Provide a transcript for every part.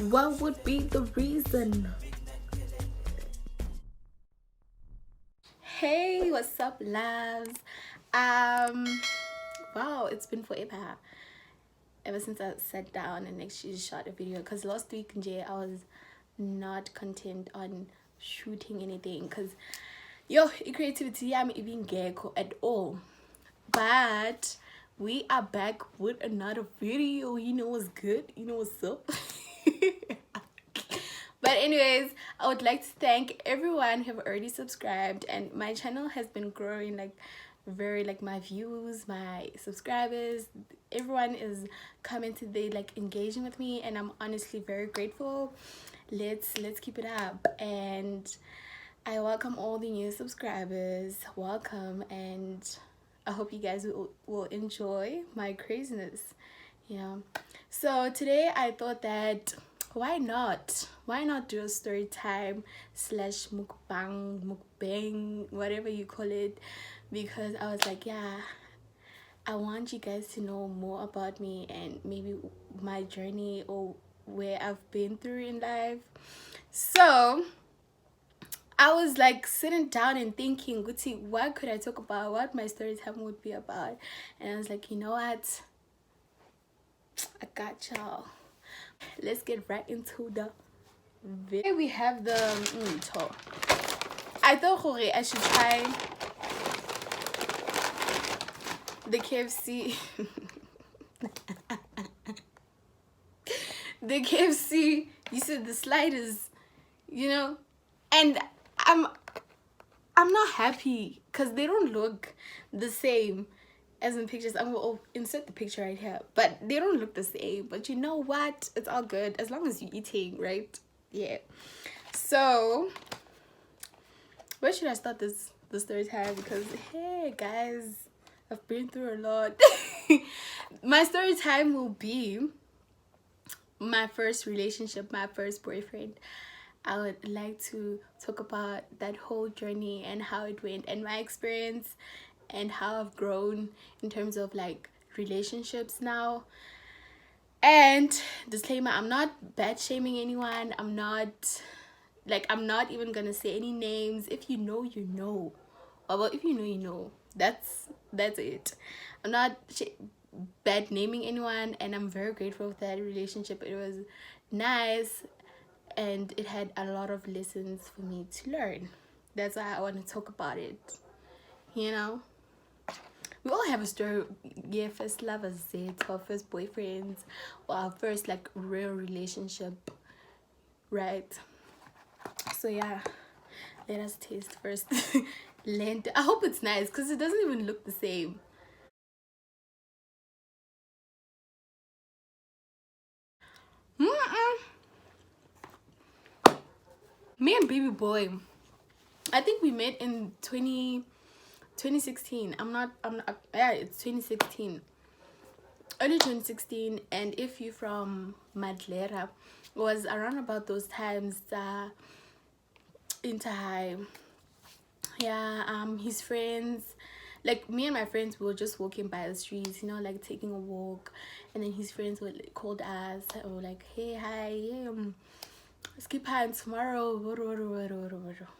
What would be the reason? Hey, what's up, loves? Wow, it's been forever. Ever since I sat down and actually shot a video. Because last week, Jay, I was not content on shooting anything. Because, creativity, I'm even gecko at all. But we are back with another video. You know what's good? You know what's up? But anyways, I would like to thank everyone who have already subscribed, and my channel has been growing like very, like, my views, my subscribers, everyone is coming to the, like, engaging with me, and I'm honestly very grateful. Let's keep it up, and I welcome all the new subscribers. Welcome, and I hope you guys will enjoy my craziness. Yeah. So today I thought that why not do a story time slash mukbang, whatever you call it, because I was like, yeah, I want you guys to know more about me and maybe my journey or where I've been through in life. So I was like sitting down and thinking, Guti, what could I talk about? What my story time would be about? And I was like, you know what? I got y'all. Let's get right into the video. We have the talk. I thought I should try the KFC. The KFC. You said the sliders, and I'm not happy because they don't look the same as in pictures. I'm gonna insert the picture right here, but they don't look the same. But you know what? It's all good as long as you're eating, right? Yeah. So where should I start the story time? Because hey guys, I've been through a lot. My story time will be my first relationship, my first boyfriend. I would like to talk about that whole journey and how it went and my experience and how I've grown in terms of like relationships now. And disclaimer, I'm not bad shaming anyone. I'm not even gonna say any names. If you know, you know. Well, if you know, you know. That's it. I'm not bad naming anyone, and I'm very grateful for that relationship. It was nice, and it had a lot of lessons for me to learn. That's why I want to talk about it. You know, we all have a story. Yeah, first love, as I said, our first boyfriends, or our first like real relationship, right? So yeah, let us taste first. Lent. I hope it's nice because it doesn't even look the same. Mm-mm. Me and baby boy, I think we met in 2016. Yeah, it's 2016, early 2016. And if you're from Madlera, it was around about those times, inter high. Yeah, his friends, like me and my friends, we were just walking by the streets, like taking a walk, and then his friends would called us and were like, hey, hi, yeah, skip hands tomorrow.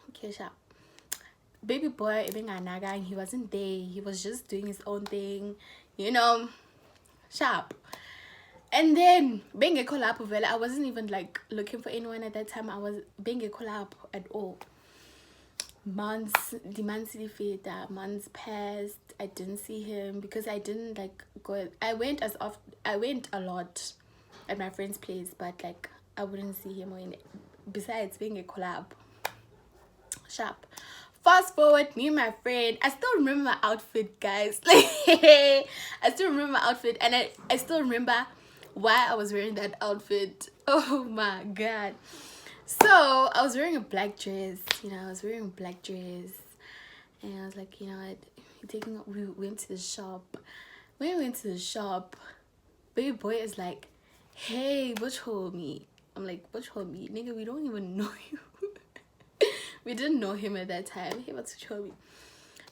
Okay, sharp. Baby boy, even and he wasn't there. He was just doing his own thing, sharp. And then being a collab, I wasn't even like looking for anyone at that time. I was being a collab at all. Months passed. I didn't see him because I didn't like go. I went a lot at my friend's place, but like I wouldn't see him when, besides being a collab. Sharp. Fast forward, me and my friend, I still remember my outfit, guys. Like, I still remember my outfit, and I still remember why I was wearing that outfit. Oh my god. So I was wearing a black dress, and I was like, we went to the shop. When we went to the shop, baby boy is like, hey, what's me? I'm like, what's me? Nigga, we don't even know you. We didn't know him at that time. He was me.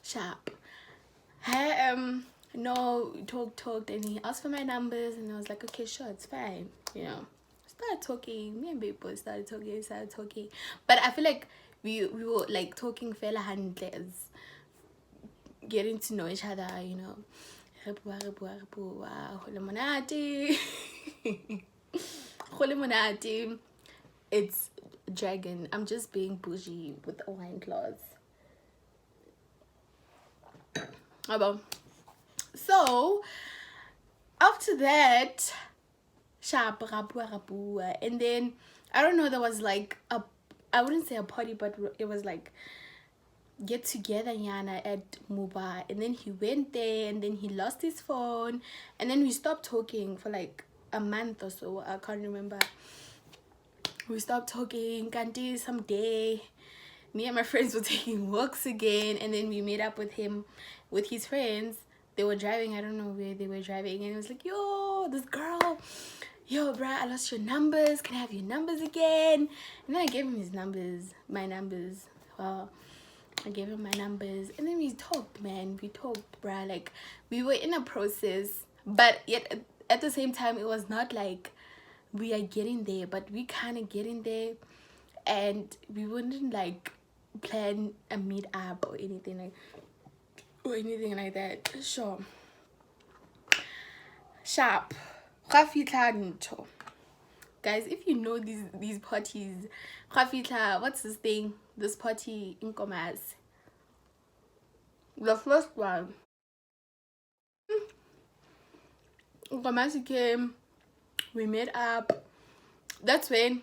Sharp. Hey, no, we talked, and he asked for my numbers, and I was like, okay, sure, it's fine. started talking. Me and baby boy started talking. But I feel like we were like talking fella handlers, getting to know each other, you know. It's dragon. I'm just being bougie with the wine claws. So after that, and then I don't know, there was like a, I wouldn't say a party, but it was like get together yana at Muba, and then he went there and then he lost his phone, and then we stopped talking for like a month or so. I can't remember. We stopped talking. Kanti someday me and my friends were taking walks again, and then we met up with him with his friends. They were driving, I don't know where they were driving, and it was like, yo, this girl, yo bruh, I lost your numbers, can I have your numbers again? And then I gave him his numbers, my numbers. I gave him my numbers, and then we talked, man. We talked, bruh. Like, we were in a process, but yet at the same time, it was not like we are getting there, but we kind of getting there, and we wouldn't like plan a meet up or anything like that. Sure. Sharp. Guys, if you know these parties, what's this thing? This party in Komas. The first one. Komas came, we met up. That's when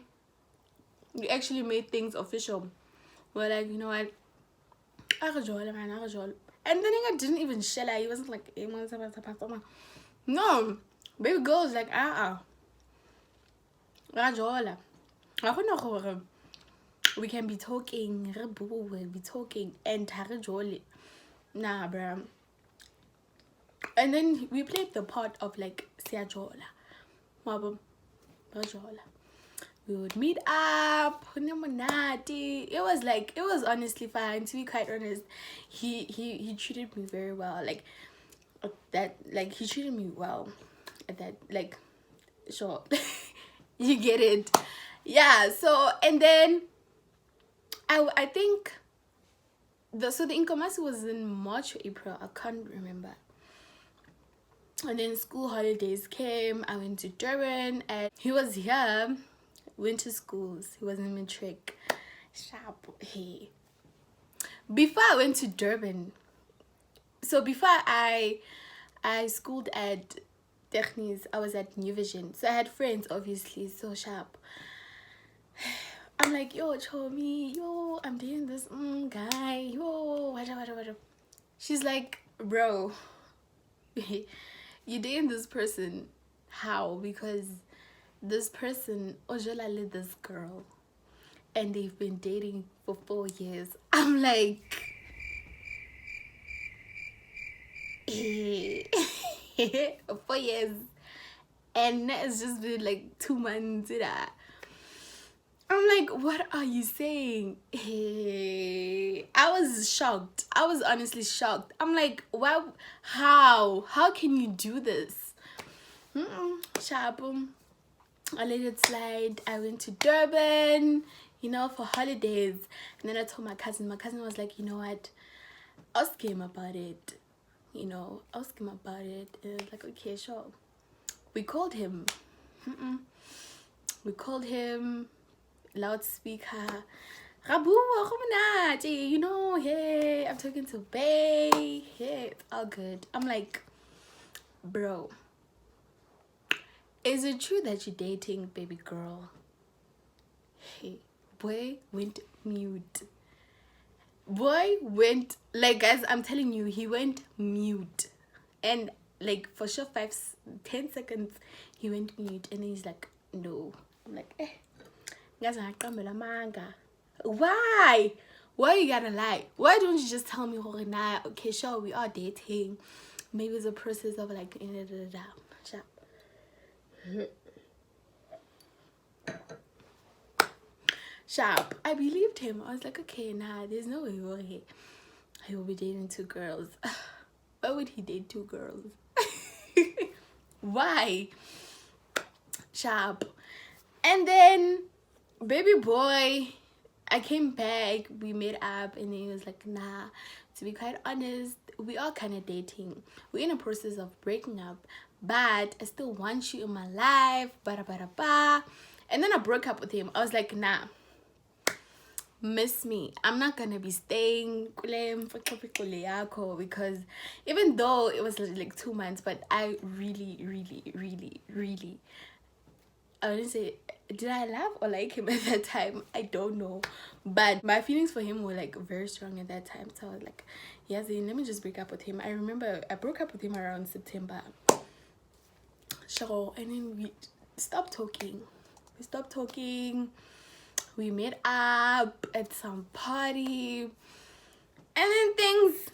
we actually made things official. We're like, you know what? And then I didn't even shell. He wasn't like, no. Baby girl was like, we can be talking, we'll be talking, and nah, bruh. And then we played the part of like Siajola. We would meet up. It was honestly fine. To be quite honest, he treated me very well. Like that, like he treated me well at that, like, sure. You get it. Yeah. So, and then I think the Inkomasi was in March or April, I can't remember. And then school holidays came. I went to Durban, and he was here. Winter schools. He was in matric. Sharp. Hey. Before I went to Durban, so before I schooled at Technis, I was at New Vision. So I had friends, obviously, so sharp. I'm like, yo, Chomi, yo, I'm dating this guy, yo, what. She's like, bro, you dating this person. How? Because this person, Ojola, let this girl, and they've been dating for 4 years. I'm like, 4 years, and it's just been like 2 months. I'm like, what are you saying? Hey, I was shocked. I was honestly shocked. I'm like, wow, how can you do this? Shabum. I let it slide. I went to Durban, you know, for holidays. And then I told my cousin. My cousin was like, you know what? Ask him about it. You know, ask him about it. And I was like, okay, sure. We called him. We called him. Loudspeaker. Rabu, you know, hey, I'm talking to Bay. Hey, it's all good. I'm like, bro, is it true that you're dating baby girl? Hey, boy went mute. Boy went, like, guys, I'm telling you, he went mute. And like for sure 10 seconds he went mute, and then he's like, no. I'm like, why you gotta lie? Why don't you just tell me, okay, sure, we are dating, maybe it's a process of like sharp. I believed him. I was like, okay, nah, there's no way he will be dating 2 girls. Why would he date 2 girls? Why? Sharp. And then baby boy, I came back, we made up, and then he was like, nah, to be quite honest, we are kind of dating. We're in a process of breaking up, but I still want you in my life, bada bada ba. And then I broke up with him. I was like, nah, miss me. I'm not gonna be staying because even though it was like 2 months, but I really, really, really, really, I wouldn't say, did I love or like him at that time? I don't know. But my feelings for him were like very strong at that time. So I was like, yeah, Zane, let me just break up with him. I remember I broke up with him around September. Sure. And then we stopped talking. We met up at some party. And then things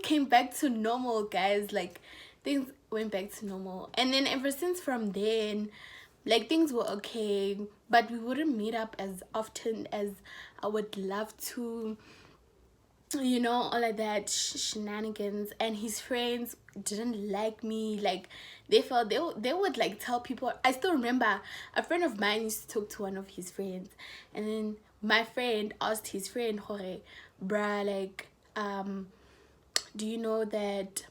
came back to normal, guys. Like, things went back to normal. And then ever since from then, like, things were okay, but we wouldn't meet up as often as I would love to, you know, all of that shenanigans. And his friends didn't like me. Like, they felt they would like tell people. I still remember a friend of mine used to talk to one of his friends, and then my friend asked his friend, Jorge, bruh, like, do you know that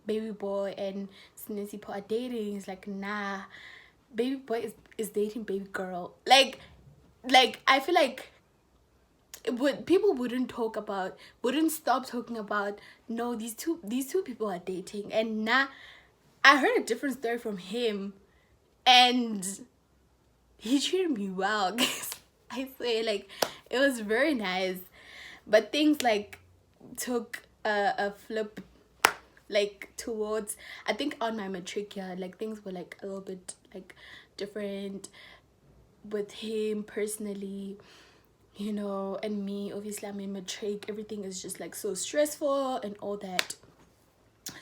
baby boy and Sinesipo are dating? He's like, nah, baby boy is dating baby girl. Like I feel like people wouldn't stop talking about, no, these two people are dating. And nah, I heard a different story from him, and he treated me well. I swear, like, it was very nice, but things like took a flip, like, towards, I think on my matric year, like, things were like a little bit like different with him personally, you know. And me, obviously, I'm in matric, everything is just like so stressful and all that.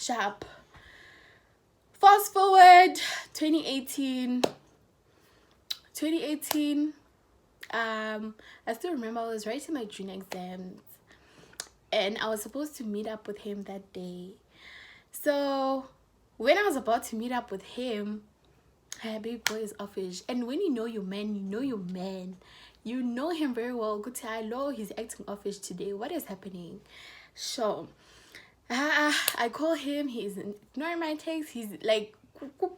Sharp. Fast forward 2018. I still remember I was writing my junior exams, and I was supposed to meet up with him that day. So when I was about to meet up with him, hey, baby boy is offish. And when you know your man, you know your man. You know him very well. Good to know he's acting offish today. What is happening? So I call him. He's ignoring my texts. He's like,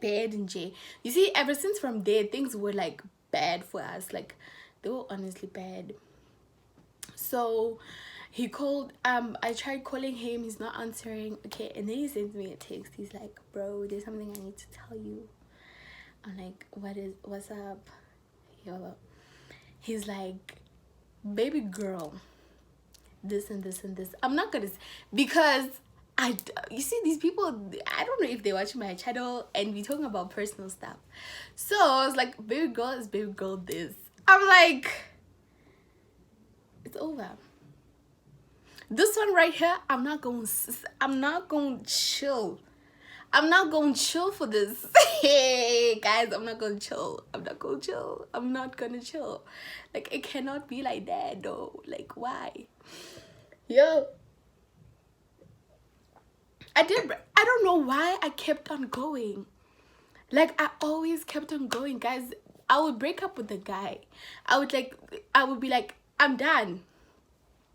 bad and Jay. You see, ever since from there, things were like bad for us. Like, they were honestly bad. So he called, I tried calling him, he's not answering. Okay, and then he sends me a text. He's like, bro, there's something I need to tell you. I'm like, what's up? Yo, he's like, baby girl, this and this and this. I'm not gonna, because you see, these people, I don't know if they watch my channel and we talking about personal stuff. So I was like, baby girl is baby girl this. I'm like, it's over. This one right here, I'm not going to chill. I'm not going to chill for this. Hey, guys, I'm not going to chill. I'm not going to chill. Like, it cannot be like that, though. Like, why? Yo. I don't know why I kept on going. Like, I always kept on going, guys. I would break up with the guy. I would be like, I'm done.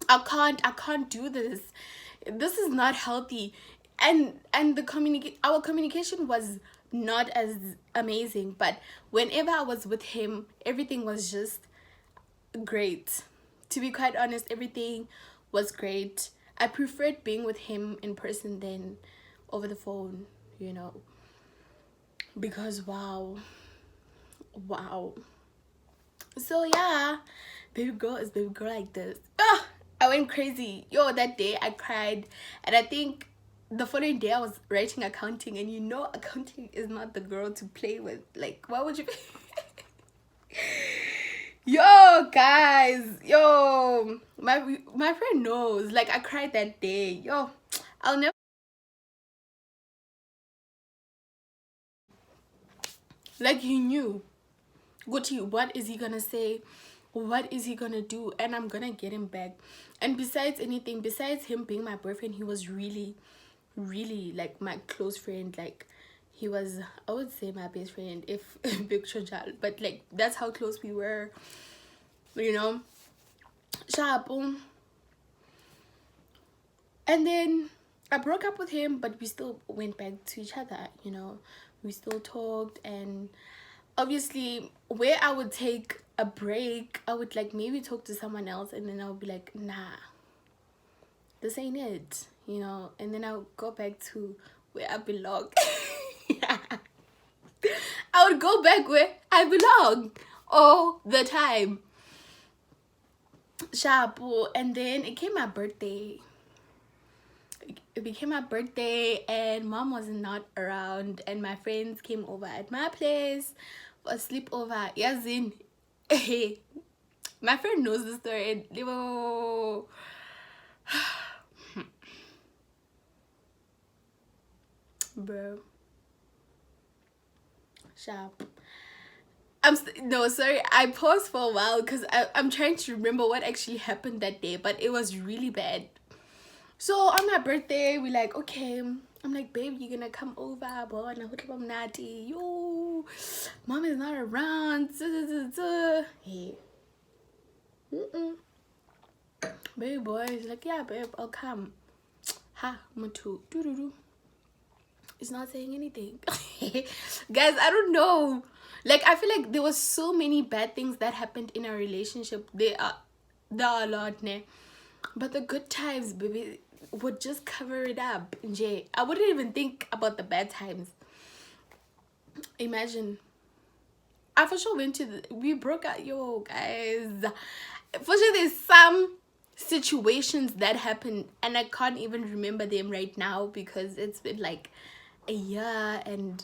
I can't do this. This is not healthy. And our communication was not as amazing, but whenever I was with him, everything was just great. To be quite honest, everything was great. I preferred being with him in person than over the phone, you know, because wow. So yeah, baby girl is baby girl like this. I went crazy. Yo, that day I cried, and I think the following day I was writing accounting, and you know, accounting is not the girl to play with. Like, why would you? Yo, guys, yo, my friend knows. Like, I cried that day. Yo, I'll never. Like, he knew. Gucci, what is he gonna say? What is he gonna do? And I'm gonna get him back. And besides him being my boyfriend, he was really, really like my close friend. Like, he was, I would say, my best friend, if picture child, but like that's how close we were, you know. Sharp. And then I broke up with him, but we still went back to each other, you know. We still talked, and obviously where I would take a break, I would like maybe talk to someone else, and then I would be like, nah, this ain't it, you know. And then I'll go back to where I belong. I would go back where I belong all the time. Sharp. And then it came my birthday. It became my birthday, and mom was not around, and my friends came over at my place for a sleepover. Yazin. My friend knows the story, and they were bro. Sharp. No, sorry, I paused for a while because I'm trying to remember what actually happened that day, but it was really bad. So on my birthday, we like, okay, I'm like, babe, you're gonna come over, boy, yo, mom is not around. Hey. Baby boy is like, yeah, babe, I'll come. Ha, mutu. It's not saying anything. Guys, I don't know. Like, I feel like there was so many bad things that happened in our relationship. There are a lot, ne? But the good times, baby, would just cover it up. Jay, I wouldn't even think about the bad times. Imagine. I for sure went to we broke out, yo, guys. For sure, there's some situations that happened, and I can't even remember them right now because it's been like a year and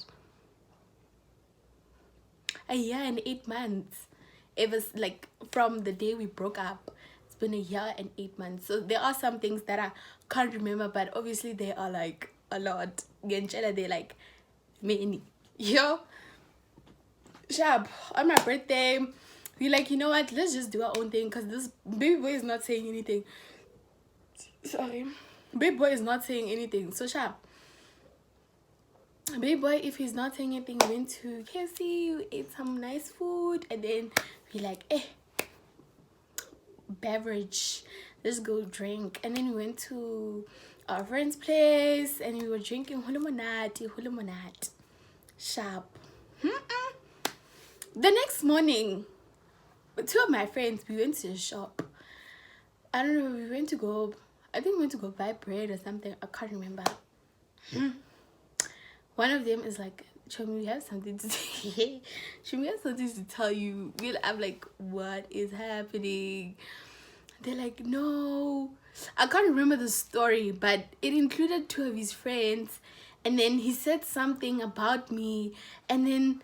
8 months. It was like from the day we broke up. It's been a year and 8 months. So there are some things that I can't remember, but obviously they are like a lot. They're like many. Yo, sharp. On my birthday, we're like, you know what? Let's just do our own thing because this baby boy is not saying anything. Sorry, baby boy is not saying anything. So sharp. Baby boy, if he's not saying anything, we went to KFC, we ate some nice food, and then we like, beverage, let's go drink. And then we went to our friend's place, and we were drinking hulumonati. Sharp. The next morning, two of my friends, we went to the shop. I don't know, I think we went to go buy bread or something. I can't remember. One of them is like, Chomi, we have something to say. Chomi, we have something to tell you. I'm like, what is happening? They're like, no. I can't remember the story, but it included two of his friends. And then he said something about me. And then,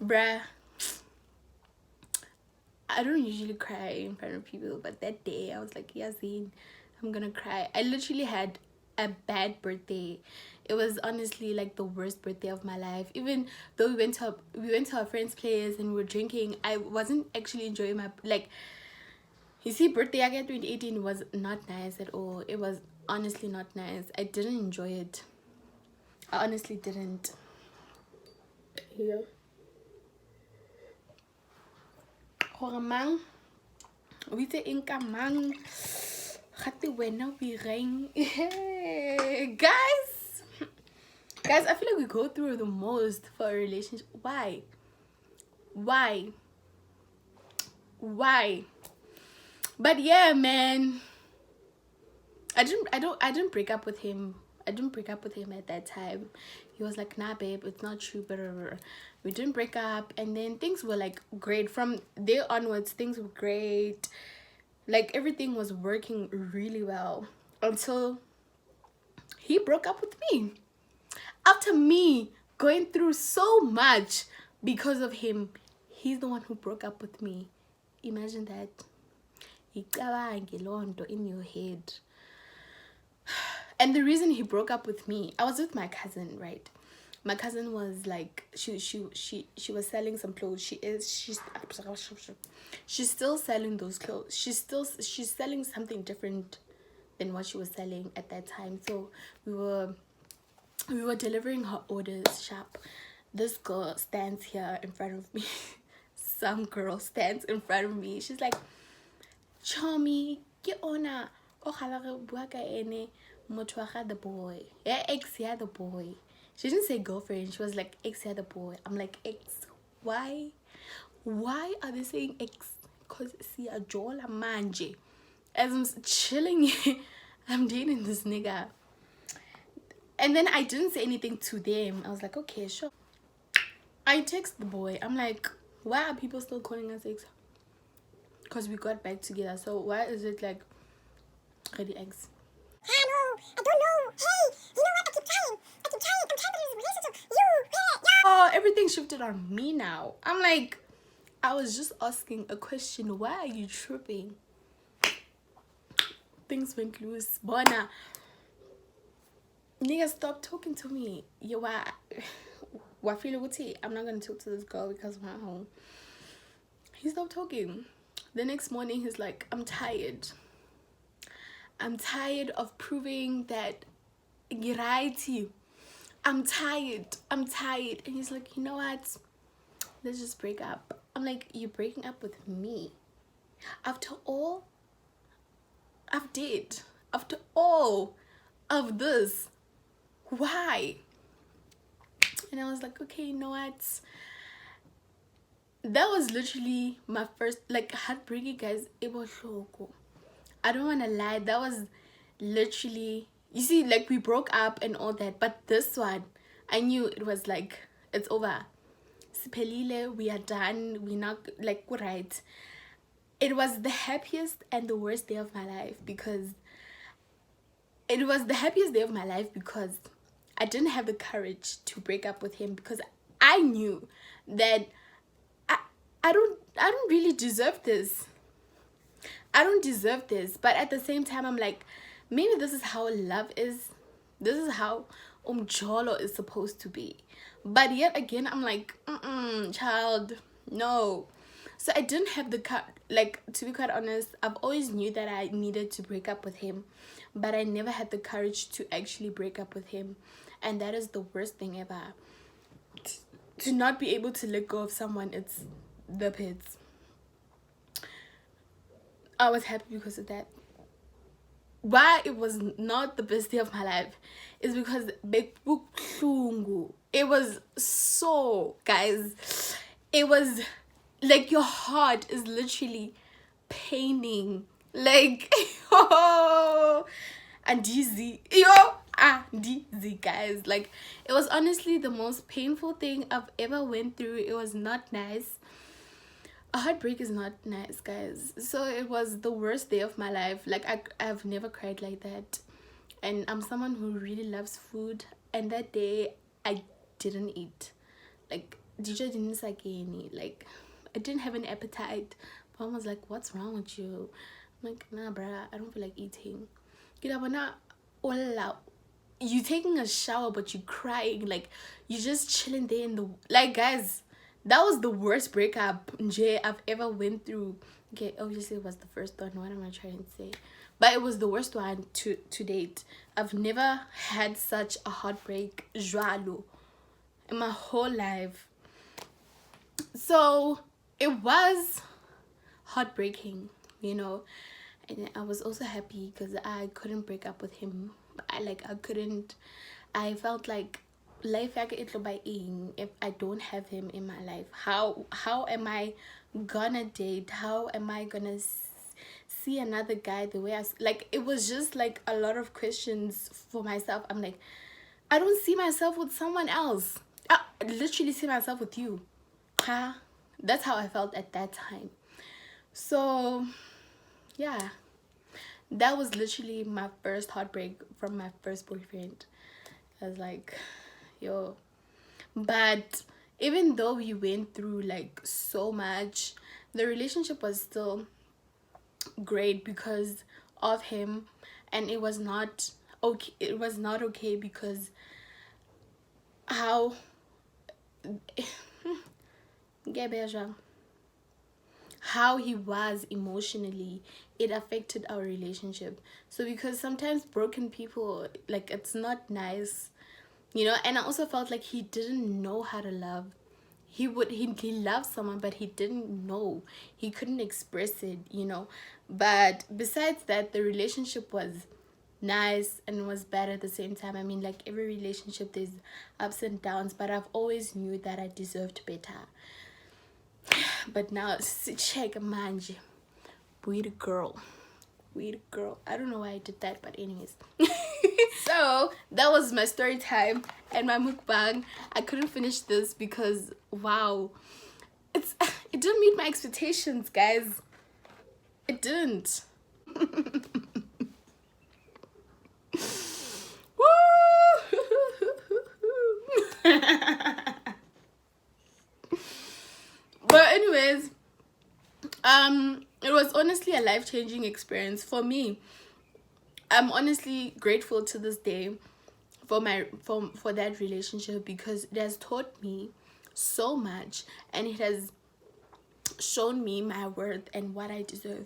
bruh. I don't usually cry in front of people, but that day I was like, Yazin, I'm gonna cry. I literally had a bad birthday. It was honestly like the worst birthday of my life. Even though we went to our friend's place and we were drinking, I wasn't actually enjoying my, like, you see, birthday I got 2018 was not nice at all. It was honestly not nice. I didn't enjoy it. I honestly didn't. Yeah. Mang, we say inka mang. Guys, I feel like we go through the most for a relationship. Why? But yeah, man, I didn't break up with him. I didn't break up with him at that time. He was like, nah, babe, it's not true, but we didn't break up. And then things were like great. From there onwards, things were great. Like everything was working really well until he broke up with me. After me going through so much because of him, he's the one who broke up with me. Imagine that. In your head. And the reason he broke up with me, I was with my cousin, right? My cousin was like, she was selling some clothes. She's still selling those clothes. She's selling something different than what she was selling at that time. So we were We were delivering her orders sharp. This girl stands here in front of me. Some girl stands in front of me. She's like, Chomi, ke ona o khala bua ka ene motho wa ga the boy. Yeah, ex yeah the boy. She didn't say girlfriend. She was like ex yeah the boy. I'm like, ex, why? Why are they saying ex? Cause see a jola manje. As I'm chilling, I'm dating this nigga. And then I didn't say anything to them. I was like, okay, sure. I text the boy. I'm like, why are people still calling us ex? Because we got back together. So why is it like ready ex? Hello, I don't know. Hey, you know what? I keep trying. I'm trying to lose a relationship. You, Oh, everything shifted on me now. I'm like, I was just asking a question. Why are you tripping? Things went loose. Bona. Nigga, stop talking to me. You are. I'm not gonna talk to this girl because I'm at home. He stopped talking. The next morning, he's like, I'm tired. I'm tired of proving that you're right. I'm tired. And he's like, you know what? Let's just break up. I'm like, you're breaking up with me? After all I've did. After all of this. Why? And I was like, okay, you know what? That was literally my first, like, heartbreaking, guys. It was so cool. I don't want to lie. That was literally, you see, like, we broke up and all that. But this one, I knew it was like, it's over. Siphelile, we are done. We're not, like, right. It was the happiest and the worst day of my life because it was the happiest day of my life because I didn't have the courage to break up with him because I knew that I don't really deserve this. I don't deserve this. But at the same time, I'm like, maybe this is how love is. This is how umjolo is supposed to be. But yet again, I'm like, child, no. So I didn't have the like, to be quite honest, I've always knew that I needed to break up with him, but I never had the courage to actually break up with him. And that is the worst thing ever. To not be able to let go of someone, it's the pits. I was happy because of that. Why it was not the best day of my life is because it was so, guys, it was like your heart is literally paining, like, oh, and dizzy, dizzy, guys. Like, it was honestly the most painful thing I've ever went through. It was not nice. A heartbreak is not nice, guys. So it was the worst day of my life. Like, I've never cried like that. And I'm someone who really loves food. And that day, I didn't eat. Like, DJ didn't like any. Like, I didn't have an appetite. Mom was like, what's wrong with you? I'm like, nah, bruh, I don't feel like eating. You taking a shower, but you crying. Like, you just chilling there in the... Like, guys... That was the worst breakup I've ever went through. Okay, obviously it was the first one. What am I trying to say? But it was the worst one to date. I've never had such a heartbreak joalo in my whole life. So it was heartbreaking, you know. And I was also happy because I couldn't break up with him. I felt like life if I don't have him in my life. How am I gonna date? How am I gonna see another guy the way like, it was just like a lot of questions for myself. I'm like, I don't see myself with someone else. I literally see myself with you. That's how I felt at that time. So yeah, that was literally my first heartbreak from my first boyfriend. I was like, yo. But even though we went through like so much, the relationship was still great because of him. And it was not okay because how he was emotionally, it affected our relationship. So because sometimes broken people, like, it's not nice you know. And I also felt like he didn't know how to love. He loved someone, but he didn't know, he couldn't express it, you know. But besides that, the relationship was nice and was bad at the same time. I mean, like every relationship there's ups and downs, but I've always knew that I deserved better. But now check manje, weird girl, weird girl. I don't know why I did that, but anyways. So that was my story time and my mukbang. I couldn't finish this because wow, it didn't meet my expectations, guys. It didn't. But anyways, it was honestly a life-changing experience for me. I'm honestly grateful to this day for that relationship, because it has taught me so much and it has shown me my worth and what I deserve.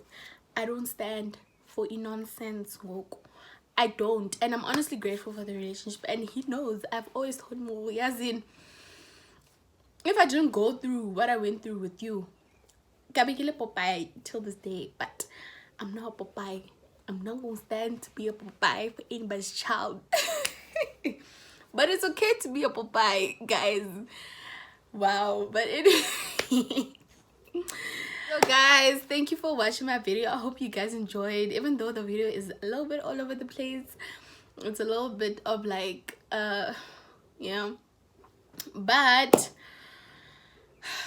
I don't stand for nonsense. I don't. And I'm honestly grateful for the relationship, and he knows. I've always told him, Yazin, if I didn't go through what I went through with you, Gabigile Popeye till this day. But I'm not a Popeye. I'm not gonna stand to be a Popeye for anybody's child. But it's okay to be a Popeye, guys. Wow. But it so guys, thank you for watching my video. I hope you guys enjoyed, even though the video is a little bit all over the place. It's a little bit of like but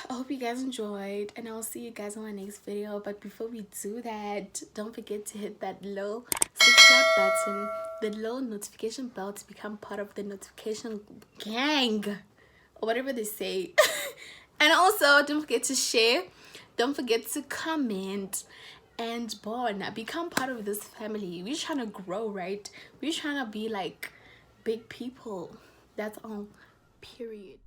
I hope you guys enjoyed, and I'll see you guys on my next video. But before we do that, don't forget to hit that little subscribe button, the little notification bell, to become part of the notification gang, or whatever they say. And also don't forget to share, don't forget to comment, and become part of this family. We're trying to grow, right? We're trying to be like big people. That's all, period.